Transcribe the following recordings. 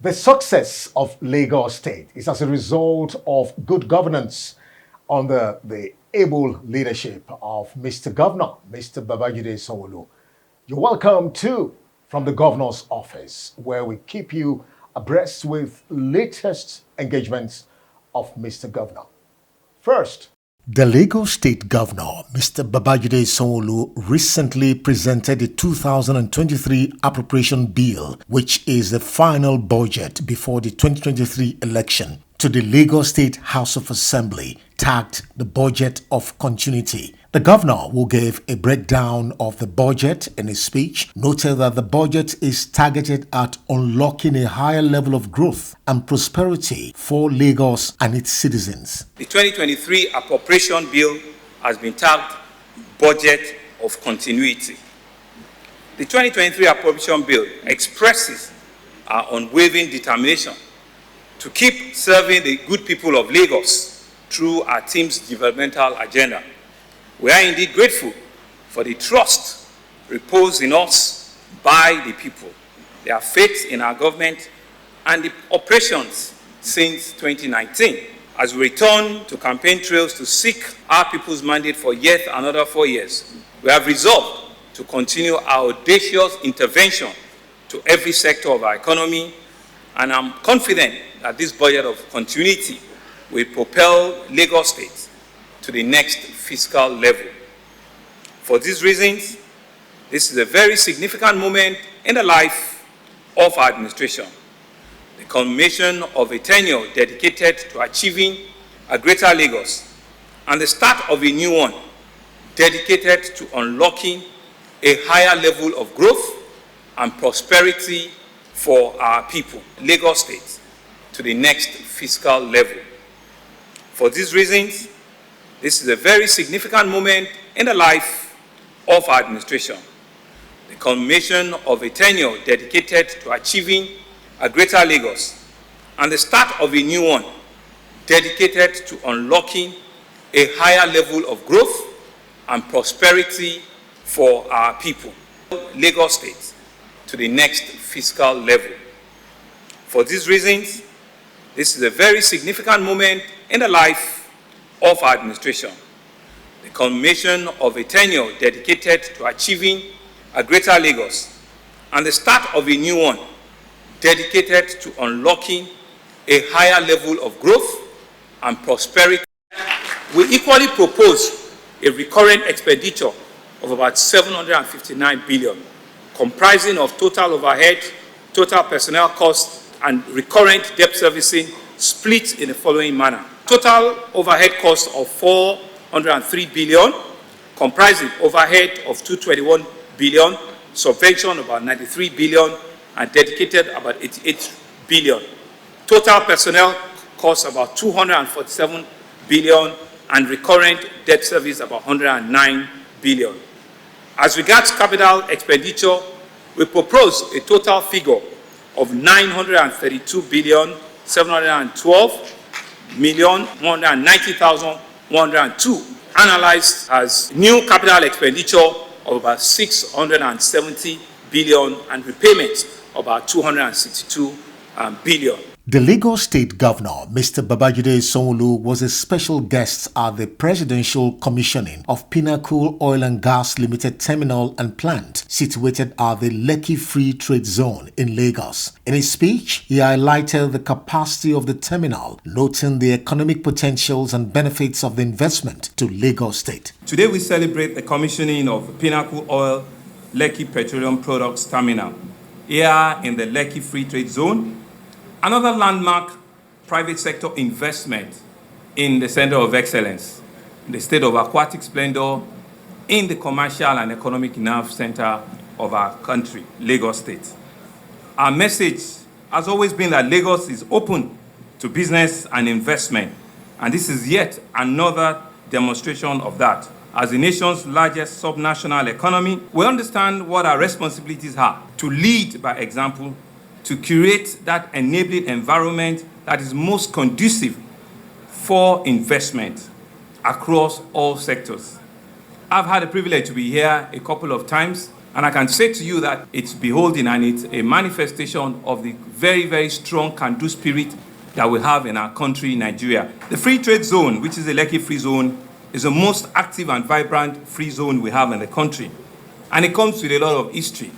The success of Lagos State is as a result of good governance under the able leadership of Mr. Governor, Mr. Babajide Sanwo-Olu. You're welcome to from the Governor's office, where we keep you abreast with latest engagements of Mr. Governor. First, the Lagos State Governor, Mr. Babajide Sanwo-Olu, recently presented the 2023 Appropriation Bill, which is the final budget before the 2023 election, to the Lagos State House of Assembly, tagged the Budget of Continuity. The governor, who gave a breakdown of the budget in his speech, noted that the budget is targeted at unlocking a higher level of growth and prosperity for Lagos and its citizens. The 2023 Appropriation Bill has been tagged Budget of Continuity. The 2023 Appropriation Bill expresses our unwavering determination to keep serving the good people of Lagos through our team's developmental agenda. We are indeed grateful for the trust reposed in us by the people, their faith in our government, and the operations since 2019. As we return to campaign trails to seek our people's mandate for yet another 4 years, we have resolved to continue our audacious intervention to every sector of our economy, and I'm confident that this budget of continuity will propel Lagos State to the next fiscal level. For these reasons, this is a very significant moment in the life of our administration. The culmination of a tenure dedicated to achieving a greater Lagos and the start of a new one dedicated to unlocking a higher level of growth and prosperity for our people, Lagos State, to the next fiscal level. For these reasons, this is a very significant moment in the life of our administration. The culmination of a tenure dedicated to achieving a greater Lagos and the start of a new one dedicated to unlocking a higher level of growth and prosperity for our people, Lagos State, to the next fiscal level. For these reasons, this is a very significant moment in the life of our administration. The culmination of a tenure dedicated to achieving a greater Lagos and the start of a new one dedicated to unlocking a higher level of growth and prosperity. We equally propose a recurrent expenditure of about 759 billion, comprising of total overhead, total personnel costs, and recurrent debt servicing split in the following manner. Total overhead costs of 403 billion, comprising overhead of 221 billion, subvention about 93 billion, and dedicated about 88 billion. Total personnel costs about 247 billion, and recurrent debt service about 109 billion. As regards capital expenditure, we propose a total figure of 932 billion 712 million 190,102, analyzed as new capital expenditure of about 670 billion and repayments of about 262 billion. The Lagos State Governor, Mr. Babajide Sanwo-Olu, was a special guest at the presidential commissioning of Pinnacle Oil and Gas Limited terminal and plant situated at the Lekki Free Trade Zone in Lagos. In his speech, he highlighted the capacity of the terminal, noting the economic potentials and benefits of the investment to Lagos State. Today we celebrate the commissioning of Pinnacle Oil Lekki Petroleum Products Terminal here in the Lekki Free Trade Zone. Another landmark private sector investment in the Center of Excellence, in the state of aquatic splendor, in the commercial and economic nerve center of our country, Lagos State. Our message has always been that Lagos is open to business and investment, and this is yet another demonstration of that. As the nation's largest subnational economy, we understand what our responsibilities are: to lead by example, to create that enabling environment that is most conducive for investment across all sectors. I've had the privilege to be here a couple of times And I can say to you that it's beholding and it's a manifestation of the very, very strong can-do spirit that we have in our country, Nigeria. The free trade zone, which is the Lekki Free Zone, is the most active and vibrant free zone we have in the country. And it comes with a lot of history.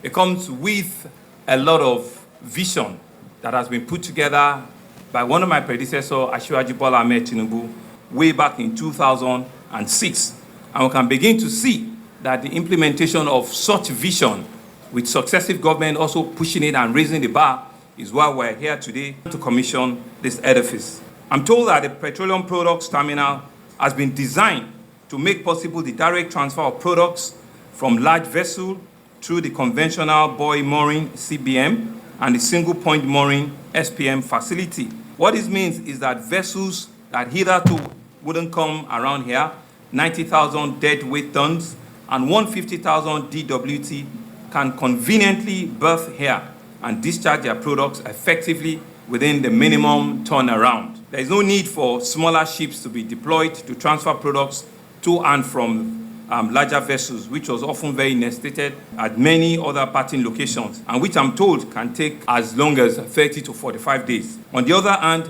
It comes with a lot of vision that has been put together by one of my predecessors, Asiwaju Bola Ahmed Tinubu, way back in 2006. And we can begin to see that the implementation of such vision, with successive government also pushing it and raising the bar, is why we're here today to commission this edifice. I'm told that the petroleum products terminal has been designed to make possible the direct transfer of products from large vessel through the conventional buoy mooring CBM and the single point mooring SPM facility. What this means is that vessels that hitherto wouldn't come around here, 90,000 deadweight tons and 150,000 DWT, can conveniently berth here and discharge their products effectively within the minimum turnaround. There is no need for smaller ships to be deployed to transfer products to and from larger vessels, which was often very necessitated at many other parting locations, and which I'm told can take as long as 30 to 45 days. On the other hand,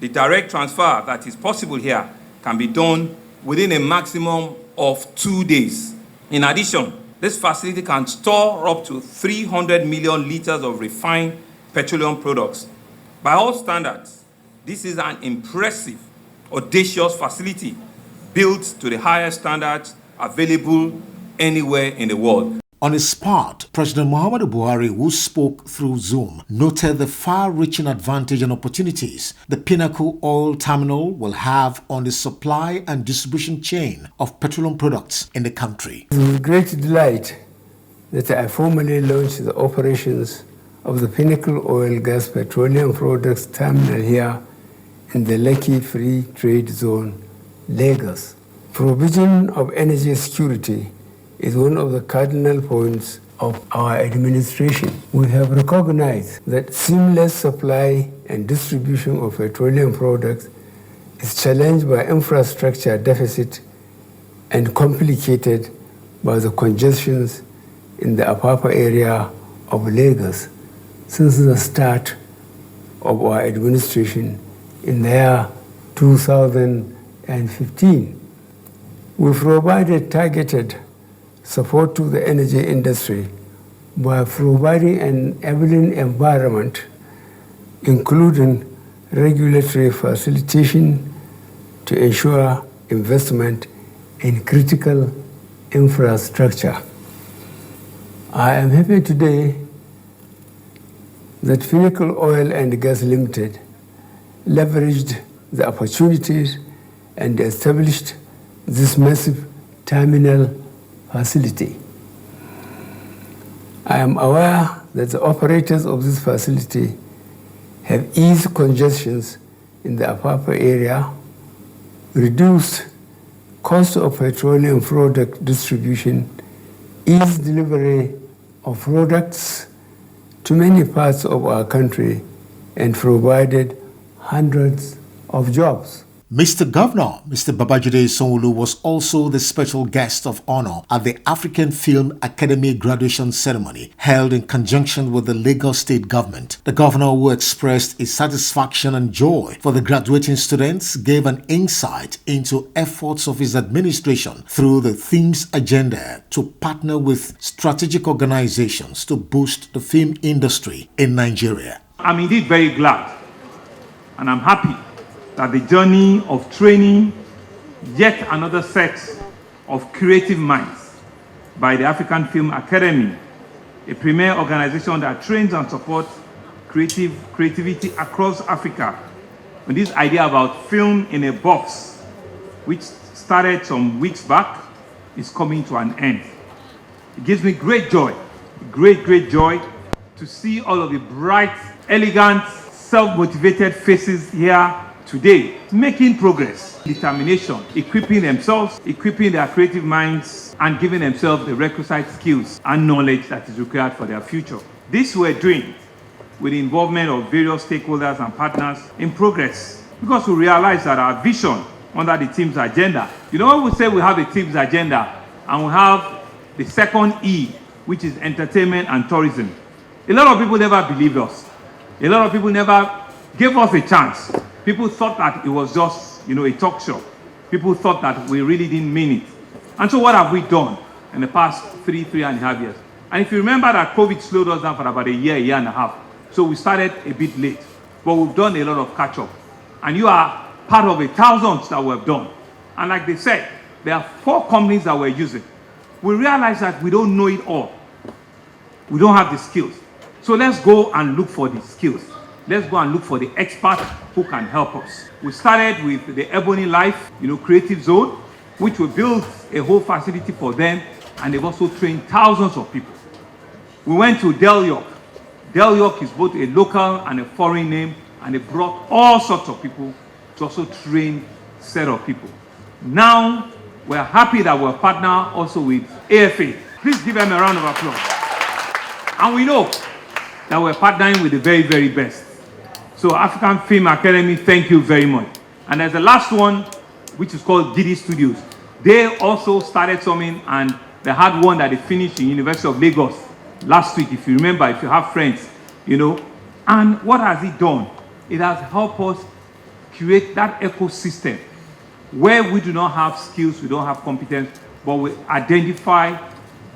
the direct transfer that is possible here can be done within a maximum of 2 days. In addition, this facility can store up to 300 million liters of refined petroleum products. By all standards, this is an impressive, audacious facility built to the highest standards available anywhere in the world. On his part, President Muhammadu Buhari, who spoke through Zoom, noted the far-reaching advantage and opportunities the Pinnacle Oil Terminal will have on the supply and distribution chain of petroleum products in the country. It is with great delight that I formally launched the operations of the Pinnacle Oil Gas Petroleum Products Terminal here in the Lekki Free Trade Zone, Lagos. Provision of energy security is one of the cardinal points of our administration. We have recognized that seamless supply and distribution of petroleum products is challenged by infrastructure deficit and complicated by the congestions in the Apapa area of Lagos since the start of our administration in the year 2015. We provided targeted support to the energy industry by providing an enabling environment, including regulatory facilitation to ensure investment in critical infrastructure. I am happy today that Pinnacle Oil and Gas Limited leveraged the opportunities and established this massive terminal facility. I am aware that the operators of this facility have eased congestions in the Apapa area, reduced cost of petroleum product distribution, eased delivery of products to many parts of our country, and provided hundreds of jobs. Mr. Governor, Mr. Babajide Sanwo-Olu, was also the special guest of honor at the African Film Academy graduation ceremony held in conjunction with the Lagos State government. The governor, who expressed his satisfaction and joy for the graduating students, gave an insight into efforts of his administration through the theme's agenda to partner with strategic organizations to boost the film industry in Nigeria. I'm indeed very glad and I'm happy that the journey of training yet another set of creative minds by the African Film Academy, a premier organization that trains and supports creativity across Africa, with this idea about film in a box, which started some weeks back, is coming to an end. It gives me great joy, great joy to see all of the bright, elegant, self-motivated faces here today, making progress, determination, equipping themselves, equipping their creative minds, and giving themselves the requisite skills and knowledge that is required for their future. This we're doing with the involvement of various stakeholders and partners in progress, because we realize that our vision under the team's agenda, when we say we have a team's agenda and we have the second E which is entertainment and tourism. A lot of people never believed us. A lot of people never gave us a chance. People thought that it was just, a talk show. People thought that we really didn't mean it. And so what have we done in the past three and a half years? And if you remember that COVID slowed us down for about a year and a half. So we started a bit late, but we've done a lot of catch up. And you are part of the thousands that we've done. And like they said, there are 4 companies that we're using. We realize that we don't know it all. We don't have the skills. So let's go and look for the skills. Let's go and look for the experts who can help us. We started with the Ebony Life, Creative Zone, which we built a whole facility for them, and they've also trained thousands of people. We went to Del York. Del York is both a local and a foreign name, and they brought all sorts of people to also train a set of people. Now, we're happy that we're partnered also with AFA. Please give them a round of applause. And we know that we're partnering with the very, very best. So African Film Academy, thank you very much. And there's the last one, which is called Giddy Studios. They also started something, and they had one that they finished in University of Lagos last week, if you remember, if you have friends, And what has it done? It has helped us create that ecosystem where we do not have skills, we don't have competence, but we identify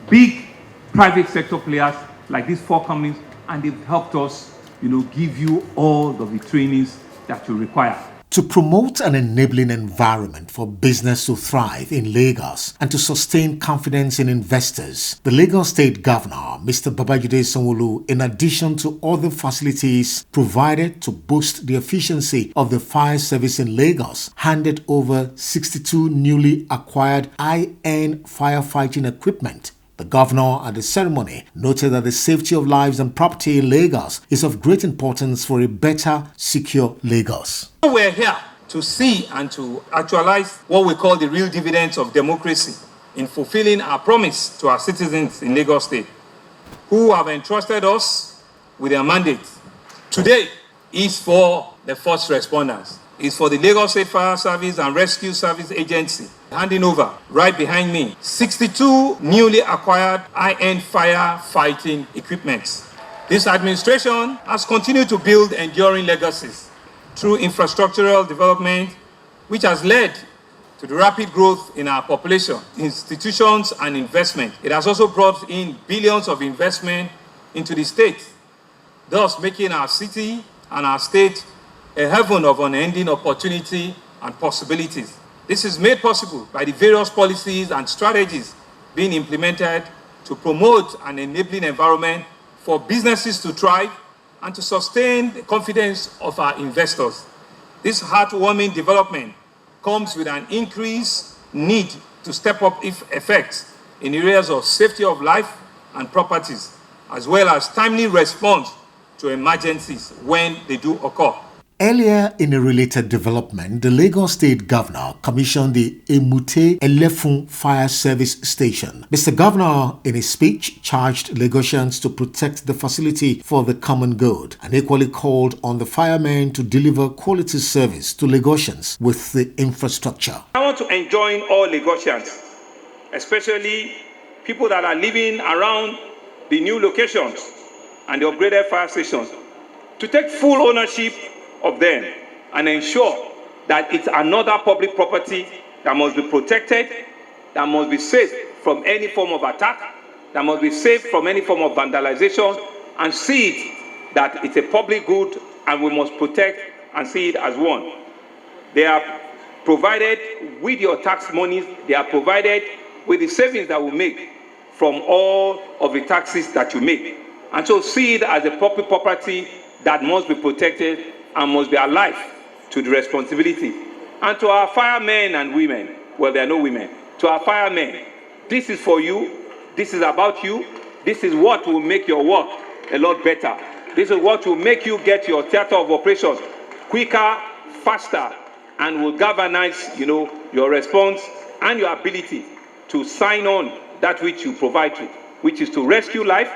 big private sector players like these 4 companies, and they've helped us, give you all of the trainings that you require. To promote an enabling environment for business to thrive in Lagos and to sustain confidence in investors, the Lagos State Governor, Mr. Babajide Sanwo-Olu, in addition to other facilities provided to boost the efficiency of the fire service in Lagos, handed over 62 newly acquired high-end firefighting equipment. The governor at the ceremony noted that the safety of lives and property in Lagos is of great importance for a better, secure Lagos. We're here to see and to actualize what we call the real dividends of democracy in fulfilling our promise to our citizens in Lagos State, who have entrusted us with their mandate. Today is for the first responders. It's for the Lagos State Fire Service and Rescue Service Agency. Handing over, right behind me, 62 newly acquired high-end firefighting equipments. This administration has continued to build enduring legacies through infrastructural development, which has led to the rapid growth in our population, institutions, and investment. It has also brought in billions of investment into the state, thus making our city and our state a heaven of unending opportunity and possibilities. This is made possible by the various policies and strategies being implemented to promote an enabling environment for businesses to thrive and to sustain the confidence of our investors. This heartwarming development comes with an increased need to step up effects in areas of safety of life and properties, as well as timely response to emergencies when they do occur. Earlier in a related development, the Lagos State Governor commissioned the Emute Elefun Fire Service Station. Mr. Governor, in his speech, charged Lagosians to protect the facility for the common good and equally called on the firemen to deliver quality service to Lagosians with the infrastructure. I want to enjoin all Lagosians, especially people that are living around the new locations and the upgraded fire stations, to take full ownership of them and ensure that it's another public property that must be protected, that must be safe from any form of attack, that must be safe from any form of vandalization, and see it that it's a public good and we must protect and see it as one. They are provided with your tax monies, they are provided with the savings that we make from all of the taxes that you make. And so see it as a public property that must be protected and must be alive to the responsibility. And to our firemen and women, well, there are no women, to our firemen, this is for you, this is about you, this is what will make your work a lot better. This is what will make you get your theater of operations quicker, faster, and will galvanize, your response and your ability to sign on that which you provide to, which is to rescue life,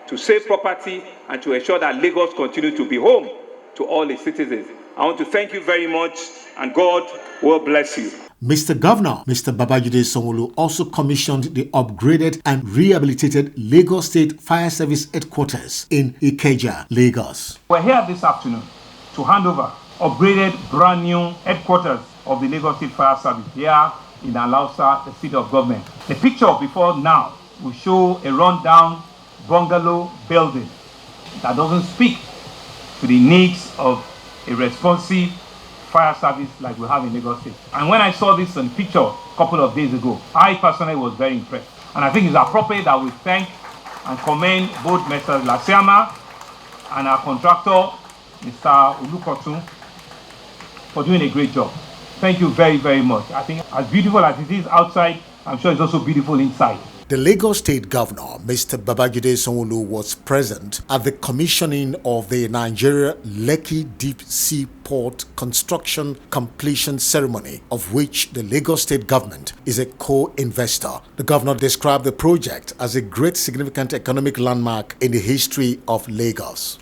to save property, and to ensure that Lagos continue to be home to all its citizens. I want to thank you very much, and God will bless you. Mr. Governor, Mr. Babajide Sanwo-Olu also commissioned the upgraded and rehabilitated Lagos State Fire Service Headquarters in Ikeja, Lagos. We're here this afternoon to hand over upgraded brand new headquarters of the Lagos State Fire Service here in Alausa, the seat of government. The picture before now will show a rundown bungalow building that doesn't speak to the needs of a responsive fire service like we have in Lagos State. And when I saw this in picture a couple of days ago, I personally was very impressed. And I think it's appropriate that we thank and commend both Mr. Lasiama and our contractor, Mr. Olukotun, for doing a great job. Thank you very, very much. I think as beautiful as it is outside, I'm sure it's also beautiful inside. The Lagos State Governor, Mr. Babajide Sanwo-Olu, was present at the commissioning of the Nigeria Lekki Deep Sea Port construction completion ceremony, of which the Lagos State government is a co-investor. The governor described the project as a great significant economic landmark in the history of Lagos.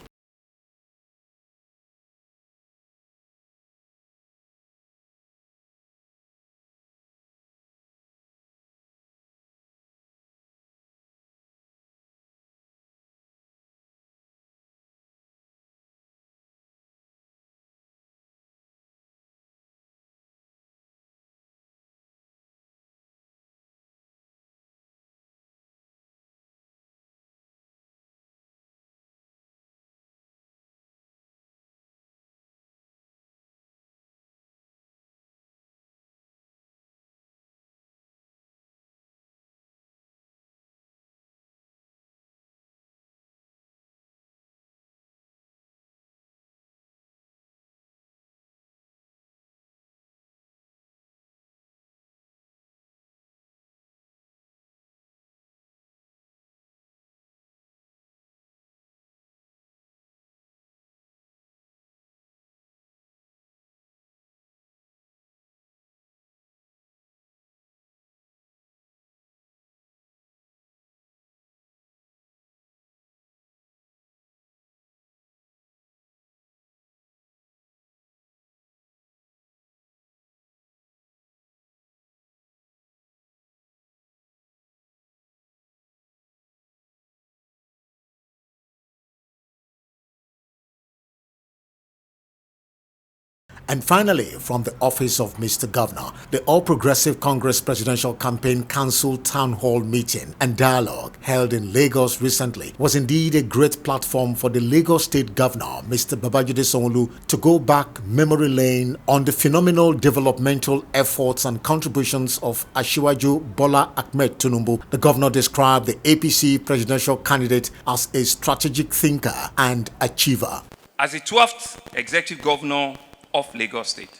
And finally, from the office of Mr. Governor, the All Progressive Congress Presidential Campaign Council Town Hall meeting and dialogue held in Lagos recently was indeed a great platform for the Lagos State Governor, Mr. Babajide Sanwo-Olu, to go back memory lane on the phenomenal developmental efforts and contributions of Asiwaju Bola Ahmed Tinubu. The governor described the APC presidential candidate as a strategic thinker and achiever. As the 12th executive governor of Lagos State,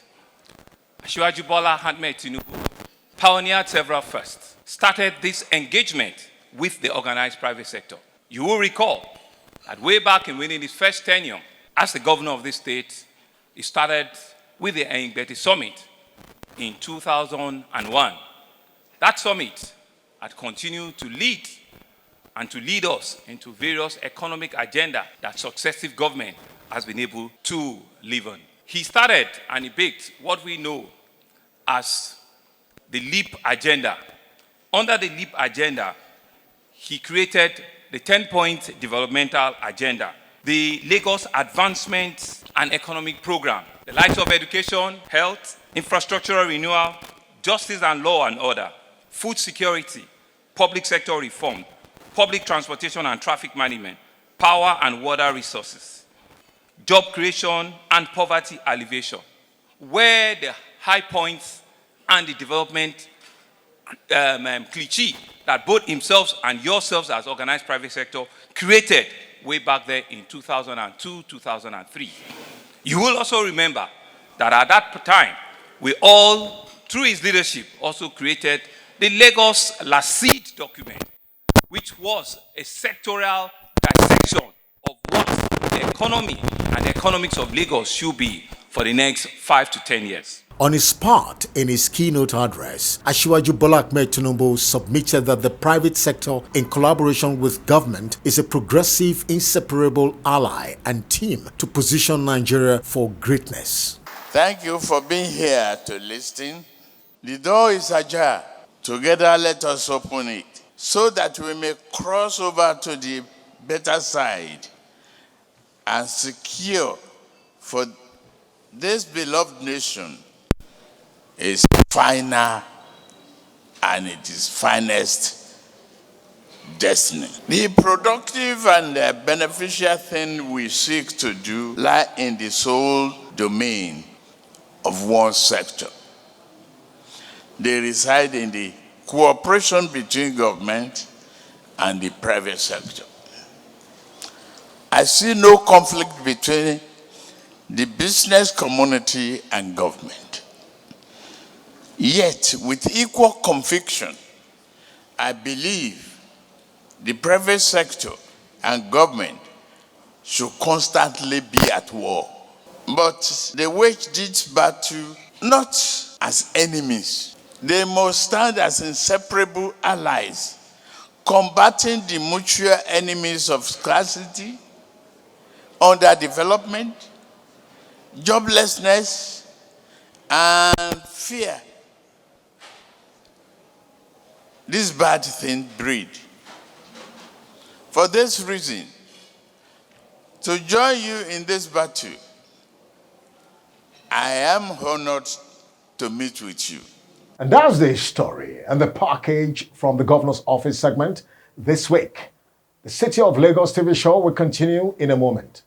Asiwaju Bola Ahmed Tinubu pioneered several firsts, started this engagement with the organized private sector. You will recall that way back in winning his first tenure as the governor of this state, he started with the Engbeti Summit in 2001. That summit had continued to lead us into various economic agenda that successive government has been able to live on. He started and he baked what we know as the LEAP agenda. Under the LEAP agenda, he created the 10-point developmental agenda, the Lagos Advancement and Economic Program, the likes of education, health, infrastructural renewal, justice and law and order, food security, public sector reform, public transportation and traffic management, power and water resources, job creation and poverty alleviation, where the high points and the development cliché that both himself and yourselves as organized private sector created way back there in 2002, 2003. You will also remember that at that time, we all, through his leadership, also created the Lagos unseat document, which was a sectoral dissection of what the economy and the economics of Lagos should be for the next 5 to 10 years. On his part, in his keynote address, Asiwaju Bola Ahmed Tinubu submitted that the private sector, in collaboration with government, is a progressive, inseparable ally and team to position Nigeria for greatness. Thank you for being here to listen The door is ajar. Together, let us open it so that we may cross over to the better side and secure for this beloved nation is final and it is finest destiny. The productive and beneficial thing we seek to do lie in the sole domain of one sector. They reside in the cooperation between government and the private sector. I see no conflict between the business community and government. Yet, with equal conviction, I believe the private sector and government should constantly be at war. But they wage this battle not as enemies. They must stand as inseparable allies, combating the mutual enemies of scarcity, underdevelopment, joblessness, and fear. This bad thing breed. For this reason, to join you in this battle, I am honored to meet with you. And that's the story and the package from the governor's office segment this week. The City of Lagos TV show will continue in a moment.